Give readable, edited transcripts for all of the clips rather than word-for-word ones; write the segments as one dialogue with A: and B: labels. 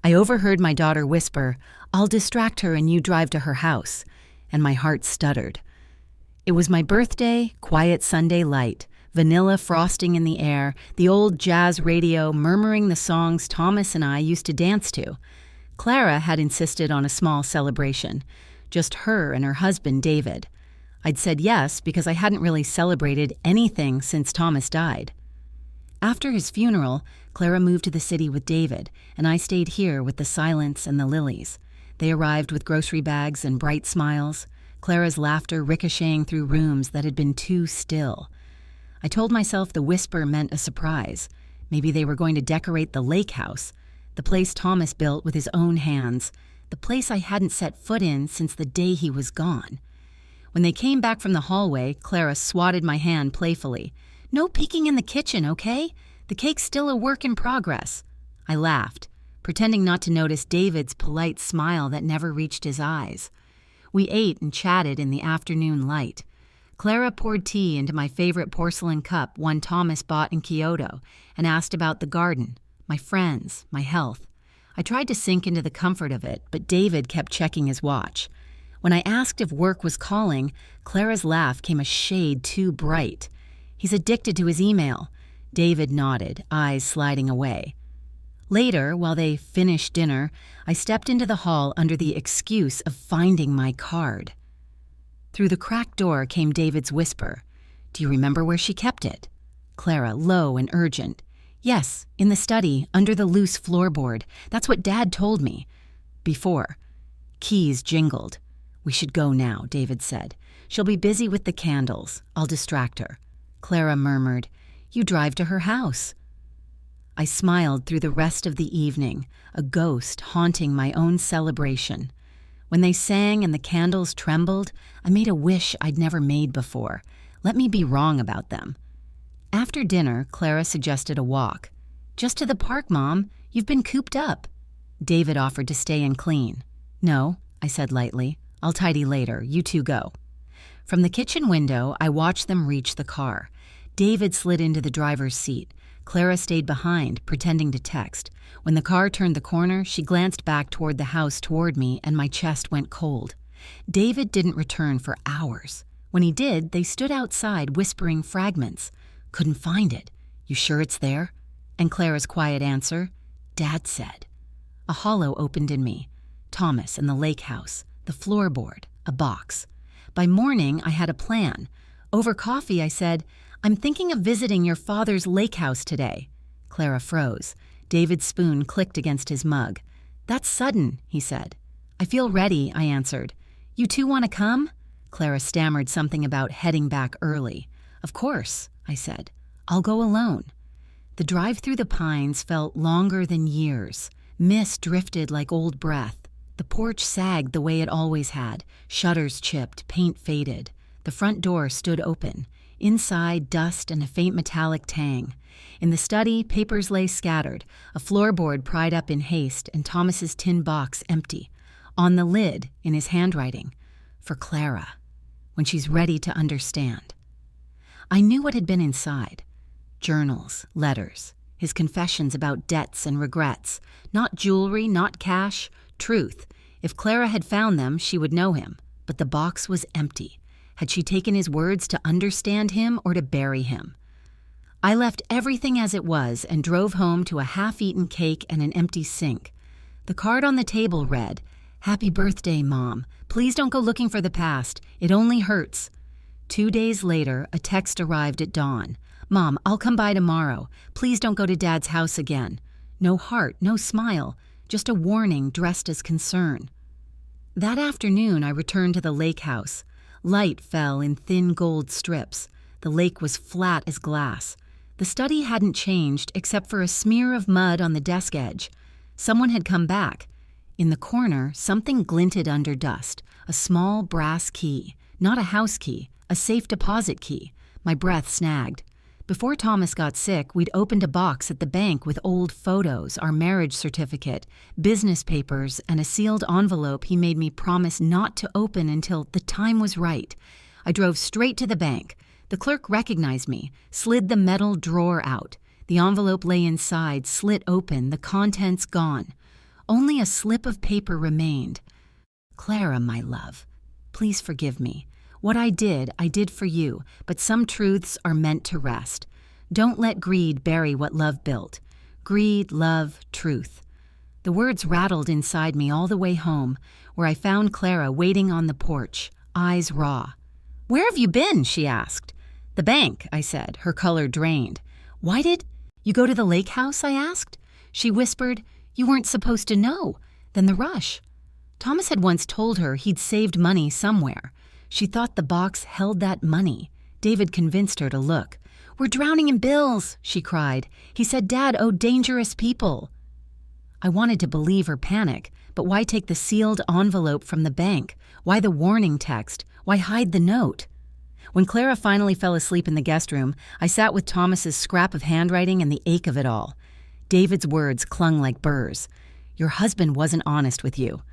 A: I overheard my daughter whisper, "I'll distract her and you drive to her house," and my heart stuttered. It was my birthday, quiet Sunday light, vanilla frosting in the air, the old jazz radio murmuring the songs Thomas and I used to dance to. Clara had insisted on a small celebration, just her and her husband, David. I'd said yes because I hadn't really celebrated anything since Thomas died. After his funeral, Clara moved to the city with David, and I stayed here with the silence and the lilies. They arrived with grocery bags and bright smiles, Clara's laughter ricocheting through rooms that had been too still. I told myself the whisper meant a surprise. Maybe they were going to decorate the lake house, the place Thomas built with his own hands, the place I hadn't set foot in since the day he was gone. When they came back from the hallway, Clara swatted my hand playfully. "No peeking in the kitchen, okay? The cake's still a work in progress." I laughed, pretending not to notice David's polite smile that never reached his eyes. We ate and chatted in the afternoon light. Clara poured tea into my favorite porcelain cup, one Thomas bought in Kyoto, and asked about the garden, my friends, my health. I tried to sink into the comfort of it, but David kept checking his watch. When I asked if work was calling, Clara's laugh came a shade too bright. "He's addicted to his email." David nodded, eyes sliding away. Later, while they finished dinner, I stepped into the hall under the excuse of finding my card. Through the cracked door came David's whisper. "Do you remember where she kept it?" Clara, low and urgent. "Yes, in the study, under the loose floorboard. That's what Dad told me." Before. Keys jingled. "We should go now," David said. "She'll be busy with the candles. I'll distract her." Clara murmured, "You drive to her house." I smiled through the rest of the evening, a ghost haunting my own celebration. When they sang and the candles trembled, I made a wish I'd never made before. Let me be wrong about them. After dinner, Clara suggested a walk. "Just to the park, Mom. You've been cooped up." David offered to stay and clean. "No," I said lightly. "I'll tidy later. You two go." From the kitchen window, I watched them reach the car. David slid into the driver's seat. Clara stayed behind, pretending to text. When the car turned the corner, she glanced back toward the house toward me, and my chest went cold. David didn't return for hours. When he did, they stood outside whispering fragments. "Couldn't find it. You sure it's there?" And Clara's quiet answer, "Dad said." A hollow opened in me. Thomas and the lake house, the floorboard, a box. By morning, I had a plan. Over coffee, I said, "I'm thinking of visiting your father's lake house today." Clara froze. David's spoon clicked against his mug. "That's sudden," he said. "I feel ready," I answered. "You two want to come?" Clara stammered something about heading back early. "Of course," I said. "I'll go alone." The drive through the pines felt longer than years. Mist drifted like old breath. The porch sagged the way it always had. Shutters chipped, paint faded. The front door stood open. Inside, dust and a faint metallic tang. In the study, papers lay scattered, a floorboard pried up in haste, and Thomas's tin box empty. On the lid, in his handwriting, "For Clara, when she's ready to understand." I knew what had been inside. Journals, letters, his confessions about debts and regrets. Not jewelry, not cash, truth. If Clara had found them, she would know him. But the box was empty. Had she taken his words to understand him or to bury him? I left everything as it was and drove home to a half-eaten cake and an empty sink. The card on the table read, "Happy birthday, Mom. Please don't go looking for the past. It only hurts." 2 days later, a text arrived at dawn. "Mom, I'll come by tomorrow. Please don't go to Dad's house again." No heart, no smile, just a warning dressed as concern. That afternoon, I returned to the lake house. Light fell in thin gold strips. The lake was flat as glass. The study hadn't changed except for a smear of mud on the desk edge. Someone had come back. In the corner, something glinted under dust, a small brass key. Not a house key, a safe deposit key. My breath snagged. Before Thomas got sick, we'd opened a box at the bank with old photos, our marriage certificate, business papers, and a sealed envelope he made me promise not to open until the time was right. I drove straight to the bank. The clerk recognized me, slid the metal drawer out. The envelope lay inside, slit open, the contents gone. Only a slip of paper remained. Clara, my love, please forgive me. What I did for you, but some truths are meant to rest. Don't let greed bury what love built. Greed, love, truth. The words rattled inside me all the way home, where I found Clara waiting on the porch, eyes raw. "Where have you been?" she asked. "The bank," I said, her color drained. "Why did you go to the lake house?" I asked. She whispered, "You weren't supposed to know." Then the rush. Thomas had once told her he'd saved money somewhere. She thought the box held that money. David convinced her to look. "We're drowning in bills," she cried. "He said Dad owed dangerous people." I wanted to believe her panic, but why take the sealed envelope from the bank? Why the warning text? Why hide the note? When Clara finally fell asleep in the guest room, I sat with Thomas's scrap of handwriting and the ache of it all. David's words clung like burrs. "Your husband wasn't honest with you."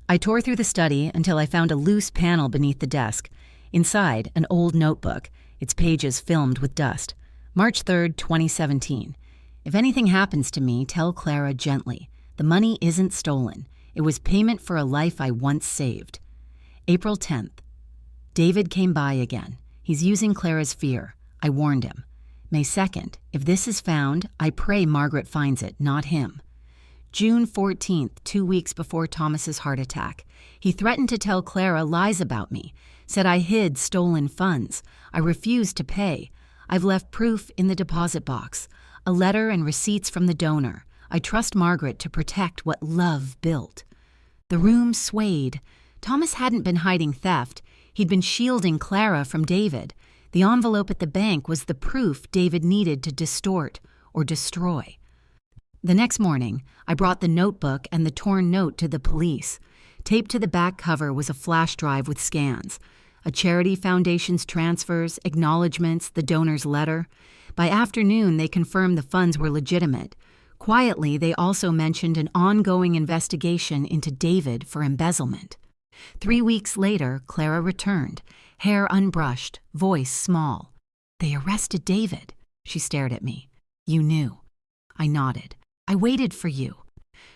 A: I tore through the study until I found a loose panel beneath the desk. Inside, an old notebook, its pages filmed with dust. March 3rd, 2017. If anything happens to me, tell Clara gently. The money isn't stolen. It was payment for a life I once saved. April 10th. David came by again. He's using Clara's fear. I warned him. May 2nd. If this is found, I pray Margaret finds it, not him. June 14th, 2 weeks before Thomas's heart attack. He threatened to tell Clara lies about me, said I hid stolen funds. I refused to pay. I've left proof in the deposit box, a letter and receipts from the donor. I trust Margaret to protect what love built. The room swayed. Thomas hadn't been hiding theft. He'd been shielding Clara from David. The envelope at the bank was the proof David needed to distort or destroy. The next morning, I brought the notebook and the torn note to the police. Taped to the back cover was a flash drive with scans. A charity foundation's transfers, acknowledgments, the donor's letter. By afternoon, they confirmed the funds were legitimate. Quietly, they also mentioned an ongoing investigation into David for embezzlement. 3 weeks later, Clara returned, hair unbrushed, voice small. "They arrested David." She stared at me. "You knew." I nodded. "I waited for you."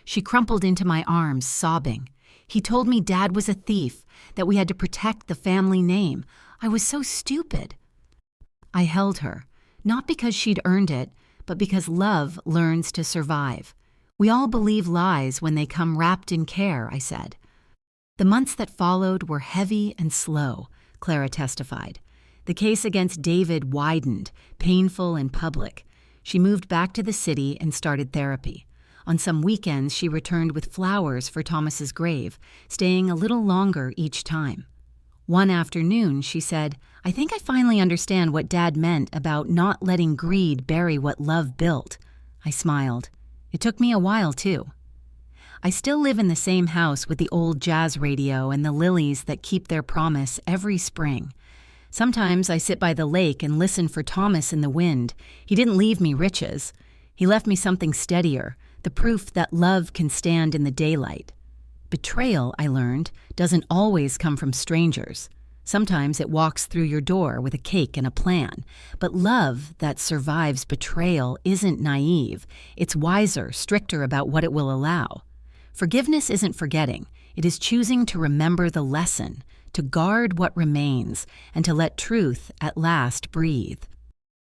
A: She crumpled into my arms, sobbing. "He told me Dad was a thief, that we had to protect the family name. I was so stupid." I held her, not because she'd earned it, but because love learns to survive. "We all believe lies when they come wrapped in care," I said. The months that followed were heavy and slow, Clara testified. The case against David widened, painful and public. She moved back to the city and started therapy. On some weekends, she returned with flowers for Thomas's grave, staying a little longer each time. One afternoon, she said, "I think I finally understand what Dad meant about not letting greed bury what love built." I smiled. It took me a while, too. I still live in the same house with the old jazz radio and the lilies that keep their promise every spring. Sometimes I sit by the lake and listen for Thomas in the wind. He didn't leave me riches. He left me something steadier, the proof that love can stand in the daylight. Betrayal, I learned, doesn't always come from strangers. Sometimes it walks through your door with a cake and a plan. But love that survives betrayal isn't naive. It's wiser, stricter about what it will allow. Forgiveness isn't forgetting. It is choosing to remember the lesson, to guard what remains, and to let truth at last breathe.